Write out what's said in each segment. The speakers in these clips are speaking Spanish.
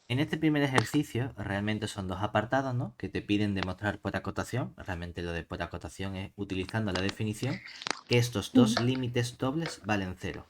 En este primer ejercicio realmente son dos apartados, ¿no? Que te piden demostrar por acotación. Realmente lo de por acotación es utilizando la definición que estos dos límites dobles valen cero.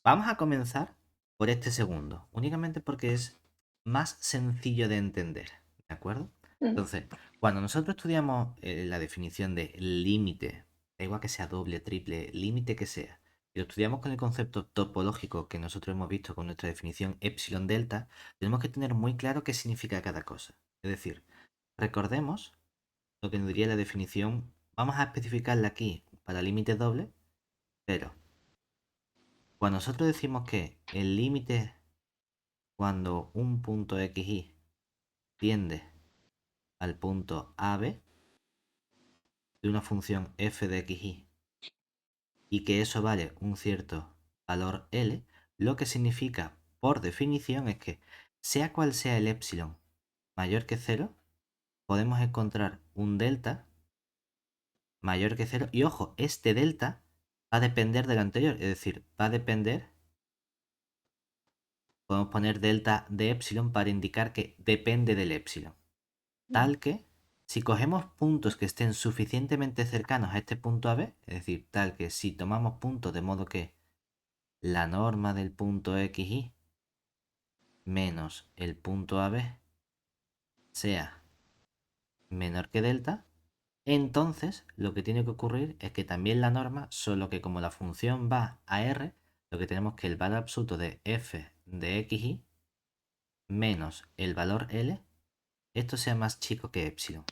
Vamos a comenzar por este segundo, únicamente porque es más sencillo de entender, ¿de acuerdo? Mm, Entonces, cuando nosotros estudiamos la definición de límite, da igual que sea doble, triple, límite que sea, y lo estudiamos con el concepto topológico que nosotros hemos visto con nuestra definición epsilon delta, tenemos que tener muy claro qué significa cada cosa. Es decir, recordemos lo que nos diría la definición, vamos a especificarla aquí para límite doble, pero cuando nosotros decimos que el límite cuando un punto xy tiende al punto AB de una función f de xy y que eso vale un cierto valor L, lo que significa por definición es que sea cual sea el epsilon mayor que cero, podemos encontrar un delta mayor que cero y ojo, este delta va a depender del anterior, es decir, va a depender, podemos poner delta de epsilon para indicar que depende del epsilon. Tal que si cogemos puntos que estén suficientemente cercanos a este punto AB, es decir, tal que si tomamos puntos de modo que la norma del punto XY menos el punto AB sea menor que delta, entonces lo que tiene que ocurrir es que también la norma, solo que como la función va a R, lo que tenemos que el valor absoluto de f de xy menos el valor L, esto sea más chico que epsilon.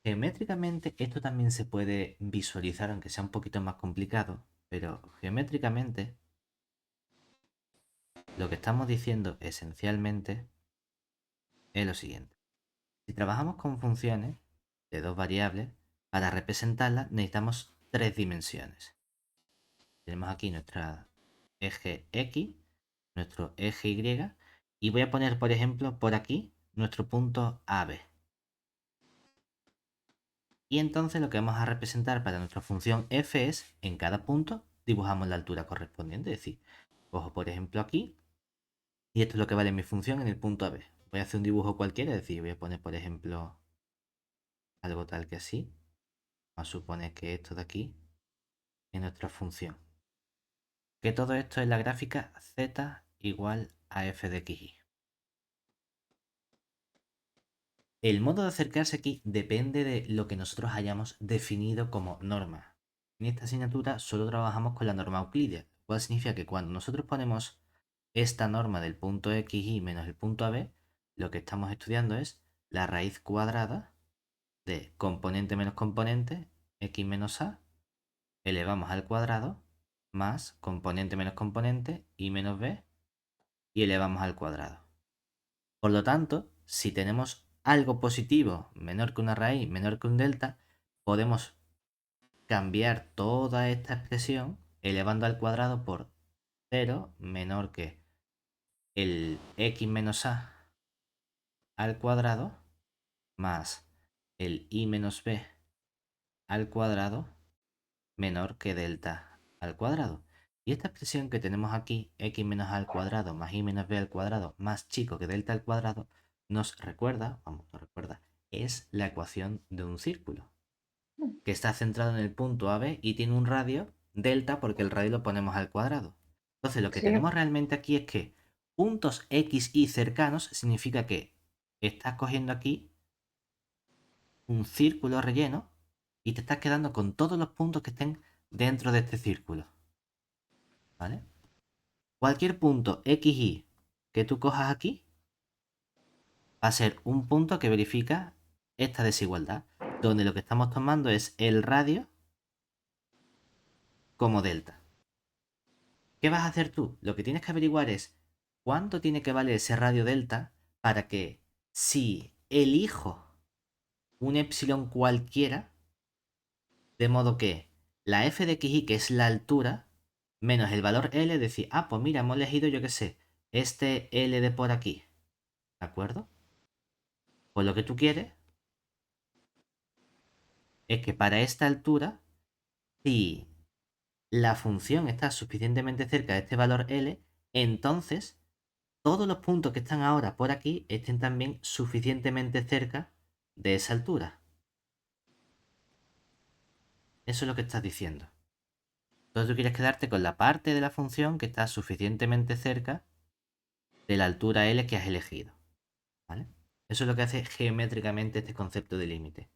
Geométricamente esto también se puede visualizar, aunque sea un poquito más complicado, pero geométricamente lo que estamos diciendo esencialmente es lo siguiente. Si trabajamos con funciones de dos variables, para representarlas necesitamos tres dimensiones. Tenemos aquí nuestro eje X, nuestro eje Y, y voy a poner, por ejemplo, por aquí nuestro punto AB. Y entonces lo que vamos a representar para nuestra función f es, en cada punto, dibujamos la altura correspondiente. Es decir, cojo por ejemplo aquí, y esto es lo que vale mi función en el punto AB. Voy a hacer un dibujo cualquiera, es decir, voy a poner por ejemplo algo tal que así. Vamos a suponer que esto de aquí es nuestra función. Que todo esto es la gráfica z igual a f de xy. El modo de acercarse aquí depende de lo que nosotros hayamos definido como norma. En esta asignatura solo trabajamos con la norma euclídea, lo cual significa que cuando nosotros ponemos esta norma del punto xy menos el punto AB, lo que estamos estudiando es la raíz cuadrada de componente menos componente, x menos a, elevamos al cuadrado, más componente menos componente, y menos b, y elevamos al cuadrado. Por lo tanto, si tenemos algo positivo menor que una raíz, menor que un delta, podemos cambiar toda esta expresión elevando al cuadrado por 0 menor que el x menos a al cuadrado más el y menos b al cuadrado menor que delta al cuadrado. Y esta expresión que tenemos aquí, x menos a al cuadrado más y menos b al cuadrado más chico que delta al cuadrado, nos recuerda, es la ecuación de un círculo, que está centrado en el punto AB y tiene un radio delta porque el radio lo ponemos al cuadrado. Entonces lo que Sí, tenemos realmente aquí es que puntos x y cercanos significa que estás cogiendo aquí un círculo relleno y te estás quedando con todos los puntos que estén dentro de este círculo. ¿Vale? Cualquier punto x, y que tú cojas aquí va a ser un punto que verifica esta desigualdad, donde lo que estamos tomando es el radio como delta. ¿Qué vas a hacer tú? Lo que tienes que averiguar es cuánto tiene que valer ese radio delta para que si elijo un epsilon cualquiera, de modo que la f de xy, que es la altura, menos el valor L, decir, ah, pues mira, hemos elegido, yo qué sé, este L de por aquí. ¿De acuerdo? Pues lo que tú quieres es que para esta altura, si la función está suficientemente cerca de este valor L, entonces todos los puntos que están ahora por aquí estén también suficientemente cerca de esa altura. Eso es lo que estás diciendo. Entonces tú quieres quedarte con la parte de la función que está suficientemente cerca de la altura L que has elegido. ¿Vale? Eso es lo que hace geométricamente este concepto de límite.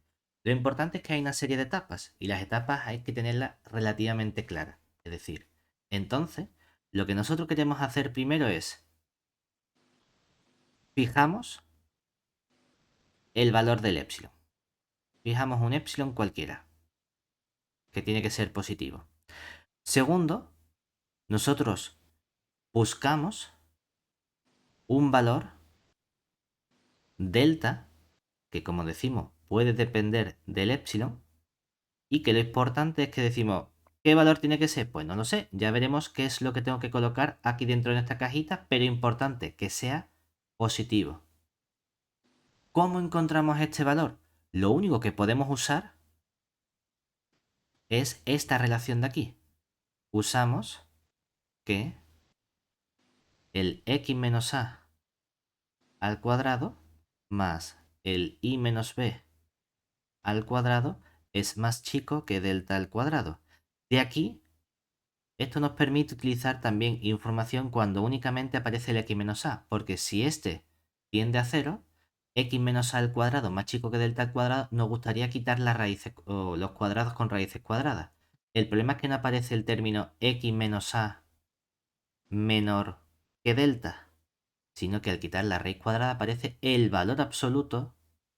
Lo importante es que hay una serie de etapas y las etapas hay que tenerlas relativamente claras. Es decir, entonces, lo que nosotros queremos hacer primero es fijamos el valor del epsilon. Fijamos un epsilon cualquiera, que tiene que ser positivo. Segundo, nosotros buscamos un valor delta, que como decimos puede depender del epsilon, y que lo importante es que decimos, ¿qué valor tiene que ser? Pues no lo sé, ya veremos qué es lo que tengo que colocar aquí dentro de esta cajita, pero importante que sea positivo. ¿Cómo encontramos este valor? Lo único que podemos usar es esta relación de aquí. Usamos que el x menos a al cuadrado más el y menos b al cuadrado es más chico que delta al cuadrado. De aquí, esto nos permite utilizar también información cuando únicamente aparece el x menos a, porque si este tiende a 0, x menos a al cuadrado más chico que delta al cuadrado, nos gustaría quitar las raíces o los cuadrados con raíces cuadradas. El problema es que no aparece el término x menos a menor que delta, sino que al quitar la raíz cuadrada aparece el valor absoluto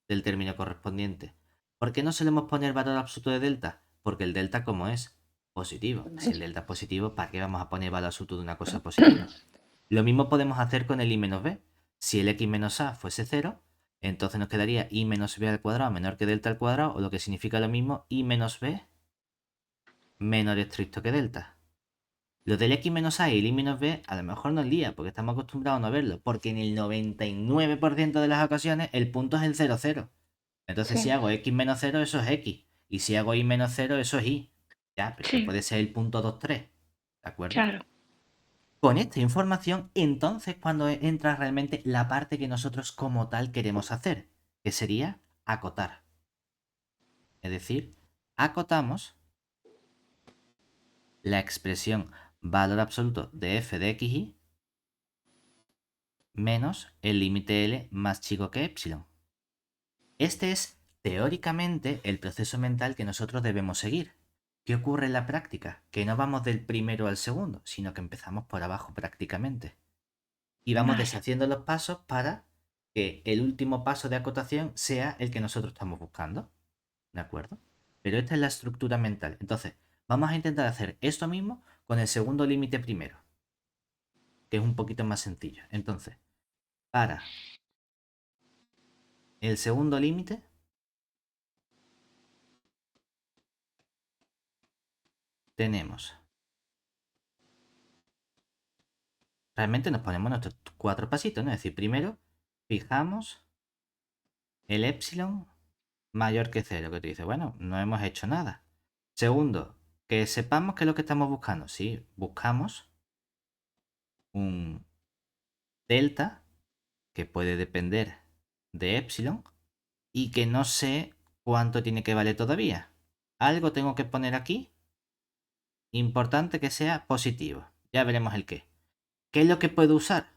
del término correspondiente. ¿Por qué no solemos poner valor absoluto de delta? Porque el delta como es positivo. Si el delta es positivo, ¿para qué vamos a poner valor absoluto de una cosa positiva? Lo mismo podemos hacer con el i menos b. Si el x menos a fuese 0, entonces nos quedaría i menos b al cuadrado menor que delta al cuadrado, o lo que significa lo mismo, i menos b menor estricto que delta. Lo del x menos a y el y menos b a lo mejor nos lía, porque estamos acostumbrados a no verlo, porque en el 99% de las ocasiones el punto es el 0, 0. Entonces si Sí, hago x menos 0, eso es x. Y si hago y menos 0, eso es y. Ya, pero que sí, puede ser el punto 2, 3. ¿De acuerdo? claro. Con esta información, entonces cuando entra realmente la parte que nosotros como tal queremos hacer, que sería acotar. Es decir, acotamos la expresión valor absoluto de f de xy menos el límite L más chico que epsilon. Este es teóricamente el proceso mental que nosotros debemos seguir. ¿Qué ocurre en la práctica? Que no vamos del primero al segundo, sino que empezamos por abajo prácticamente. Y vamos Vale. deshaciendo los pasos para que el último paso de acotación sea el que nosotros estamos buscando. ¿De acuerdo? Pero esta es la estructura mental. Entonces, vamos a intentar hacer esto mismo con el segundo límite primero, que es un poquito más sencillo. Entonces, para el segundo límite, tenemos. Realmente nos ponemos nuestros 4 pasitos, ¿no? Es decir, primero fijamos el epsilon mayor que 0, que te dice, bueno, no hemos hecho nada. Segundo, que sepamos qué es lo que estamos buscando. Sí, buscamos un delta que puede depender de epsilon y que no sé cuánto tiene que valer todavía. Algo tengo que poner aquí, importante que sea positivo. Ya veremos el qué. ¿Qué es lo que puedo usar?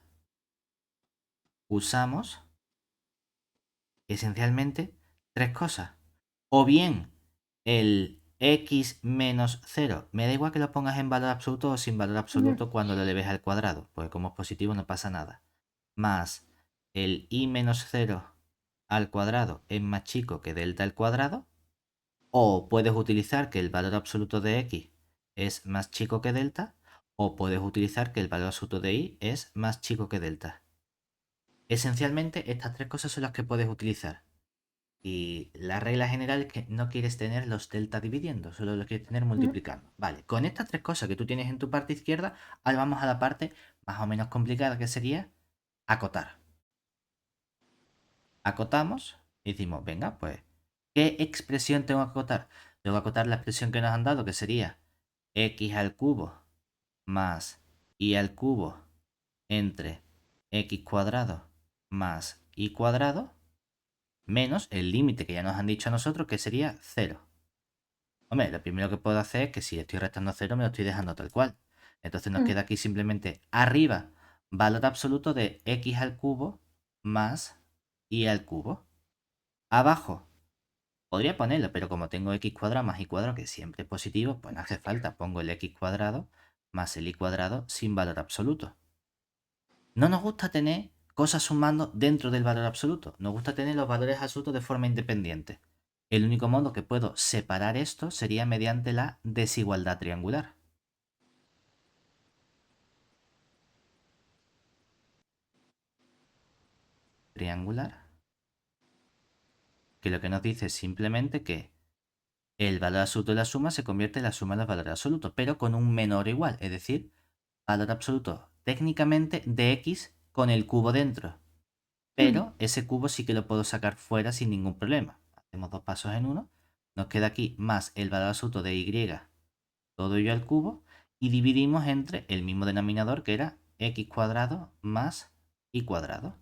Usamos esencialmente tres cosas. O bien el x menos 0. Me da igual que lo pongas en valor absoluto o sin valor Mm, absoluto cuando lo eleves al cuadrado, porque como es positivo no pasa nada. Más el y menos 0 al cuadrado es más chico que delta al cuadrado. O puedes utilizar que el valor absoluto de x es más chico que delta. O puedes utilizar que el valor absoluto de y es más chico que delta. Esencialmente estas tres cosas son las que puedes utilizar. Y la regla general es que no quieres tener los delta dividiendo, solo los quieres tener mm, multiplicando. Vale, con estas tres cosas que tú tienes en tu parte izquierda, ahora vamos a la parte más o menos complicada que sería acotar. Acotamos y decimos, venga, pues, ¿qué expresión tengo que acotar? Tengo que acotar la expresión que nos han dado, que sería x al cubo más y al cubo entre x cuadrado más y cuadrado menos el límite que ya nos han dicho a nosotros que sería 0. Hombre, lo primero que puedo hacer es que si estoy restando 0 me lo estoy dejando tal cual. Entonces nos Mm. queda aquí simplemente arriba valor absoluto de x al cubo más y al cubo. Abajo podría ponerlo, pero como tengo x cuadrado más y cuadrado, que siempre es positivo, pues no hace falta. Pongo el x cuadrado más el y cuadrado sin valor absoluto. No nos gusta tener cosas sumando dentro del valor absoluto. Nos gusta tener los valores absolutos de forma independiente. El único modo que puedo separar esto sería mediante la desigualdad triangular. Triangular, que lo que nos dice es simplemente que el valor absoluto de la suma se convierte en la suma de los valores absolutos, pero con un menor o igual, es decir, valor absoluto técnicamente de x con el cubo dentro. Mm. Pero ese cubo sí que lo puedo sacar fuera sin ningún problema. Hacemos dos pasos en uno. Nos queda aquí más el valor absoluto de y, todo ello al cubo, y dividimos entre el mismo denominador que era x cuadrado más y cuadrado.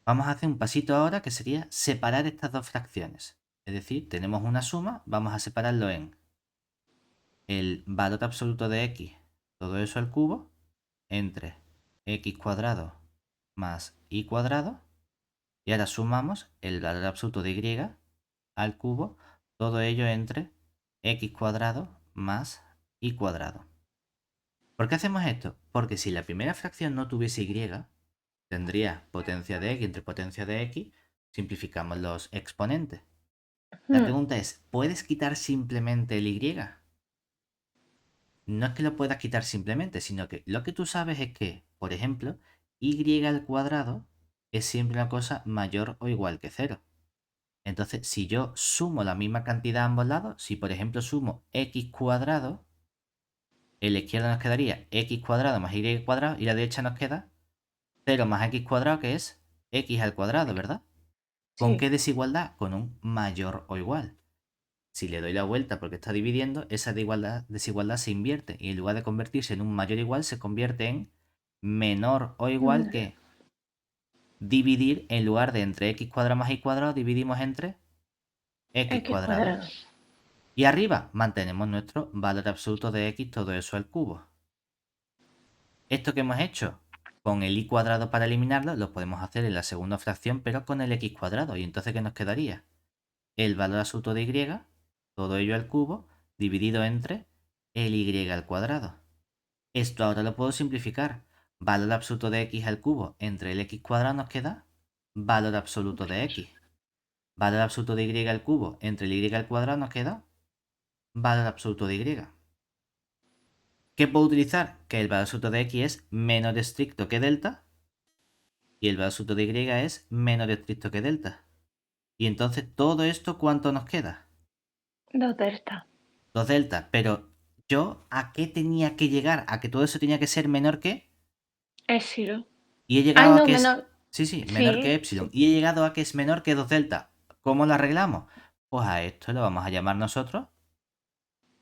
Vamos a hacer un pasito ahora que sería separar estas dos fracciones. Es decir, tenemos una suma, vamos a separarlo en el valor absoluto de x, todo eso al cubo, entre x cuadrado más y cuadrado. Y ahora sumamos el valor absoluto de y al cubo, todo ello entre x cuadrado más y cuadrado. ¿Por qué hacemos esto? Porque si la primera fracción no tuviese y, tendría potencia de x entre potencia de x, simplificamos los exponentes. La Mm. pregunta es, ¿puedes quitar simplemente el y? No es que lo puedas quitar simplemente, sino que lo que tú sabes es que, por ejemplo, y al cuadrado es siempre una cosa mayor o igual que 0. Entonces, si yo sumo la misma cantidad a ambos lados, si por ejemplo sumo x cuadrado, en la izquierda nos quedaría x cuadrado más y cuadrado, y a la derecha nos queda 0 más x cuadrado, que es x al cuadrado, ¿verdad? ¿Con Sí. qué desigualdad? Con un mayor o igual. Si le doy la vuelta porque está dividiendo, esa desigualdad se invierte y en lugar de convertirse en un mayor o igual, se convierte en menor o igual Mm. que dividir en lugar de entre x cuadrado más y cuadrado, dividimos entre x X cuadrado. cuadrado. Y arriba mantenemos nuestro valor absoluto de x, todo eso al cubo. Esto que hemos hecho con el y cuadrado para eliminarlo, lo podemos hacer en la segunda fracción, pero con el x cuadrado. Y entonces, ¿qué nos quedaría? El valor absoluto de y, todo ello al cubo, dividido entre el y al cuadrado. Esto ahora lo puedo simplificar. Valor absoluto de x al cubo entre el x cuadrado nos queda valor absoluto de x. Valor absoluto de y al cubo entre el y al cuadrado nos queda valor absoluto de y. ¿Qué puedo utilizar? Que el valor absoluto de x es menos estricto que delta y el valor absoluto de y es menos estricto que delta. Y entonces todo esto, ¿cuánto nos queda? 2 delta. 2 delta. Pero yo, ¿a qué tenía que llegar? ¿A que todo eso tenía que ser menor que? Epsilon. Y he Ay, llegado a no, que es... menos. Sí, sí, menor que Sí, epsilon. sí. Y he llegado a que es menor que 2 delta. ¿Cómo lo arreglamos? Pues a esto lo vamos a llamar nosotros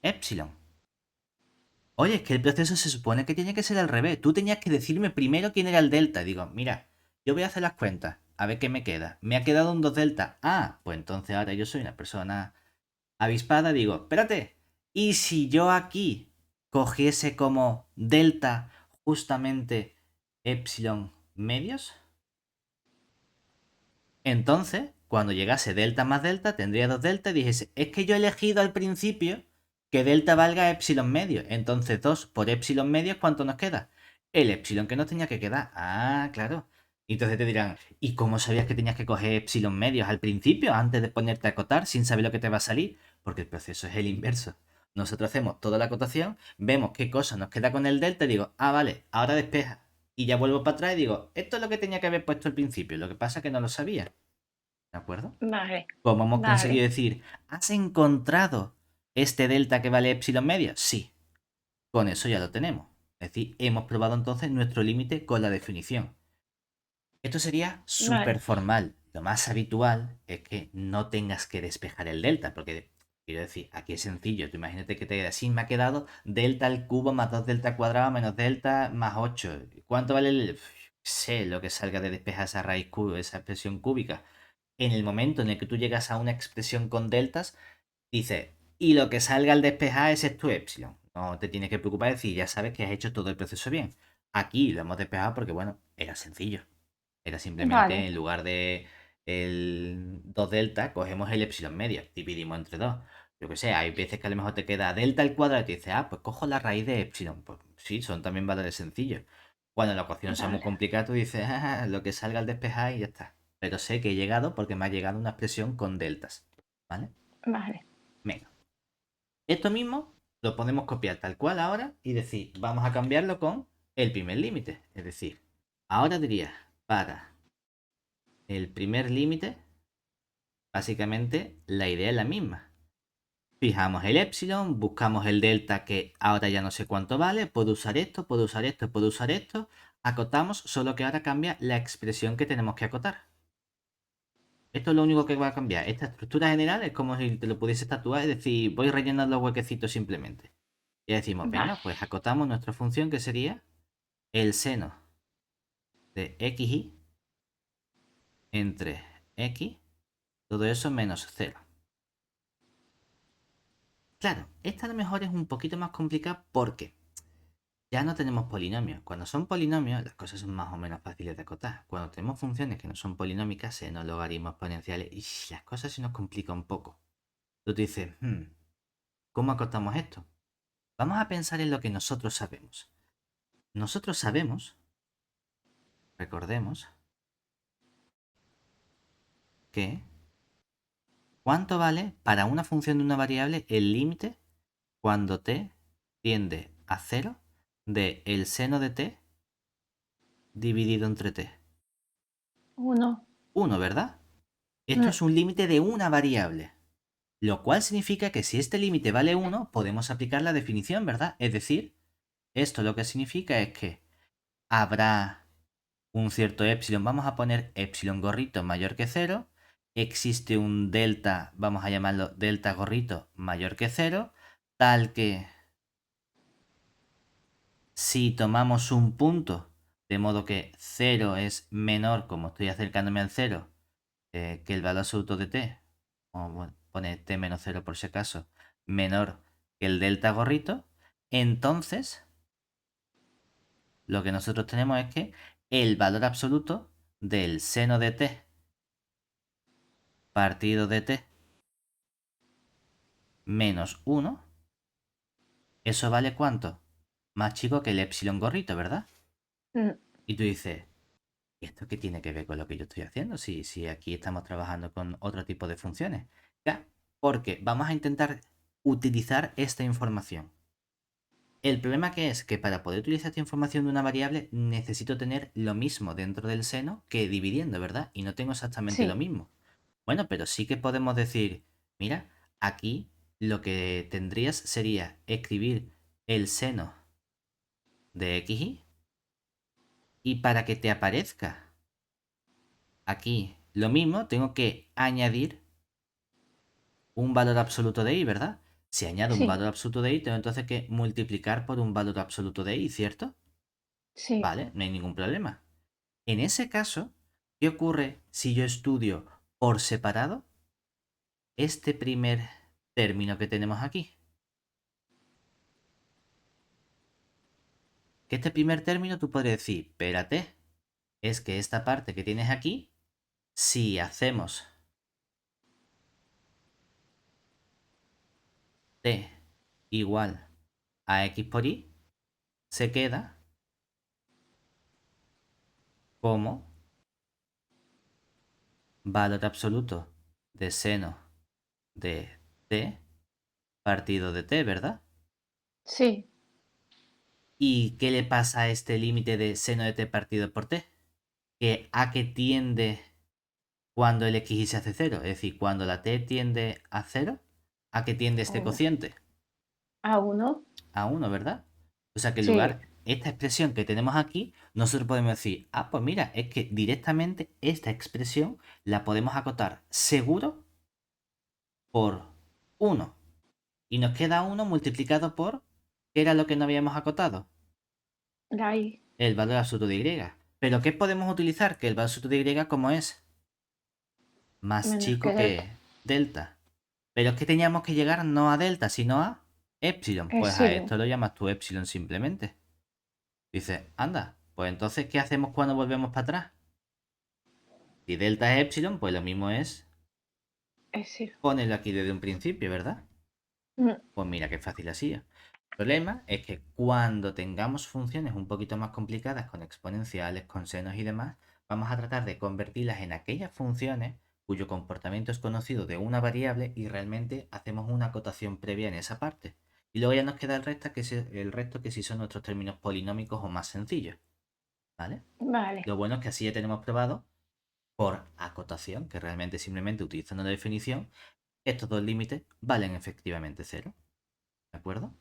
epsilon. Oye, es que el proceso se supone que tiene que ser al revés. Tú tenías que decirme primero quién era el delta. Digo, mira, yo voy a hacer las cuentas, a ver qué me queda. Me ha quedado un 2 delta. Ah, pues entonces ahora yo soy una persona avispada. Digo, espérate, ¿y si yo aquí cogiese como delta justamente epsilon medios? Entonces, cuando llegase delta más delta, tendría 2 delta y dijese, es que yo he elegido al principio que delta valga epsilon medio. Entonces 2 por epsilon medio, ¿cuánto nos queda? El epsilon que nos tenía que quedar. Ah, claro. Y entonces te dirán, ¿y cómo sabías que tenías que coger epsilon medios al principio, antes de ponerte a acotar, sin saber lo que te va a salir? Porque el proceso es el inverso. Nosotros hacemos toda la acotación, vemos qué cosa nos queda con el delta y digo, ah, vale, ahora despeja. Y ya vuelvo para atrás y digo, esto es lo que tenía que haber puesto al principio, lo que pasa es que no lo sabía. ¿De acuerdo? Vale, ¿Cómo hemos conseguido vale. decir, ¿has encontrado este delta que vale epsilon medio? Sí, con eso ya lo tenemos. Es decir, hemos probado entonces nuestro límite con la definición. Esto sería súper Vale. formal. Lo más habitual es que no tengas que despejar el delta, porque Quiero decir, aquí es sencillo. Tú imagínate que te queda así, me ha quedado delta al cubo más 2 delta al cuadrado menos delta más 8. ¿Cuánto vale el...? Sé lo que salga de despejar esa raíz cubo, esa expresión cúbica. En el momento en el que tú llegas a una expresión con deltas, dices, y lo que salga al despejar ese es tu epsilon. No te tienes que preocupar de decir, ya sabes que has hecho todo el proceso bien. Aquí lo hemos despejado porque, bueno, era sencillo. Era simplemente, Vale, en lugar de el 2 delta, cogemos el epsilon medio, dividimos entre 2. Yo que sé, hay veces que a lo mejor te queda delta al cuadrado y te dices, ah, pues cojo la raíz de epsilon. Pues sí, son también valores sencillos. Cuando la ecuación sea muy vale, complicada, tú dices, ah, lo que salga al despejar y ya está. Pero sé que he llegado porque me ha llegado una expresión con deltas. ¿Vale? vale. Venga. Esto mismo lo podemos copiar tal cual ahora y decir, vamos a cambiarlo con el primer límite. Es decir, ahora diría, para el primer límite, básicamente la idea es la misma. Fijamos el epsilon, buscamos el delta que ahora ya no sé cuánto vale, puedo usar esto, puedo usar esto, puedo usar esto. Acotamos, solo que ahora cambia la expresión que tenemos que acotar. Esto es lo único que va a cambiar. Esta estructura general es como si te lo pudiese tatuar, es decir, voy rellenando los huequecitos simplemente. Y decimos, Vale. venga, pues acotamos nuestra función que sería el seno de xy entre x, todo eso menos cero. Claro, esta a lo mejor es un poquito más complicada porque ya no tenemos polinomios. Cuando son polinomios, las cosas son más o menos fáciles de acotar. Cuando tenemos funciones que no son polinómicas, senos, logaritmos, exponenciales, y las cosas se nos complican un poco. Tú te dices, ¿cómo acotamos esto? Vamos a pensar en lo que nosotros sabemos. Nosotros sabemos, recordemos, que cuánto vale para una función de una variable el límite cuando t tiende a cero de el seno de t dividido entre t. Uno. 1, ¿verdad? Esto Mm, es un límite de una variable. Lo cual significa que si este límite vale 1, podemos aplicar la definición, ¿verdad? Es decir, esto lo que significa es que habrá un cierto epsilon, vamos a poner epsilon gorrito mayor que cero, existe un delta, vamos a llamarlo delta gorrito mayor que cero, tal que si tomamos un punto, de modo que cero es menor, como estoy acercándome al cero, que el valor absoluto de t, o bueno, pone t menos cero por si acaso, menor que el delta gorrito, entonces lo que nosotros tenemos es que el valor absoluto del seno de t partido de t menos 1, ¿eso vale cuánto? Más chico que el epsilon gorrito, ¿verdad? mm, Y tú dices, ¿y esto qué tiene que ver con lo que yo estoy haciendo? Si aquí estamos trabajando con otro tipo de funciones. Ya, porque vamos a intentar utilizar esta información. El problema que es que para poder utilizar esta información de una variable necesito tener lo mismo dentro del seno que dividiendo, ¿verdad? Y no tengo exactamente lo sí, mismo. Bueno, pero sí que podemos decir, mira, aquí lo que tendrías sería escribir el seno de xy y para que te aparezca aquí lo mismo, tengo que añadir un valor absoluto de y, ¿verdad? Si añado un sí, valor absoluto de y, tengo entonces que multiplicar por un valor absoluto de y, ¿cierto? sí. Vale, no hay ningún problema. En ese caso, ¿qué ocurre si yo estudio por separado este primer término que tenemos aquí? Que este primer término tú podrías decir, espérate, es que esta parte que tienes aquí, si hacemos t igual a x por y, se queda como valor absoluto de seno de t partido de t, ¿verdad? Sí, ¿Y qué le pasa a este límite de seno de t partido por t? Que a qué tiende cuando el xy se hace cero, es decir, cuando la t tiende a cero, ¿a qué tiende este uno. cociente? A uno. A uno, ¿verdad? O sea que en Sí, lugar, esta expresión que tenemos aquí, nosotros podemos decir, ah, pues mira, es que directamente esta expresión la podemos acotar seguro por 1. Y nos queda 1 multiplicado por, ¿qué era lo que no habíamos acotado? La I. El valor absoluto de y. ¿Pero qué podemos utilizar? Que el valor absoluto de y, ¿cómo es? Más Menos chico que delta. que delta. Pero es que teníamos que llegar no a delta, sino a epsilon. Pues a Epsilon. esto lo llamas tú epsilon simplemente. Dices, anda, pues entonces, ¿qué hacemos cuando volvemos para atrás? Si delta es epsilon, pues lo mismo es Epsilon. ponerlo aquí desde un principio, ¿verdad? Mm, Pues mira qué fácil así. El problema es que cuando tengamos funciones un poquito más complicadas con exponenciales, con senos y demás, vamos a tratar de convertirlas en aquellas funciones cuyo comportamiento es conocido de una variable y realmente hacemos una acotación previa en esa parte. Y luego ya nos queda el resto que sí son nuestros términos polinómicos o más sencillos. ¿Vale? Vale. Lo bueno es que así ya tenemos probado por acotación, que realmente simplemente utilizando la definición, estos dos límites valen efectivamente cero. ¿De acuerdo?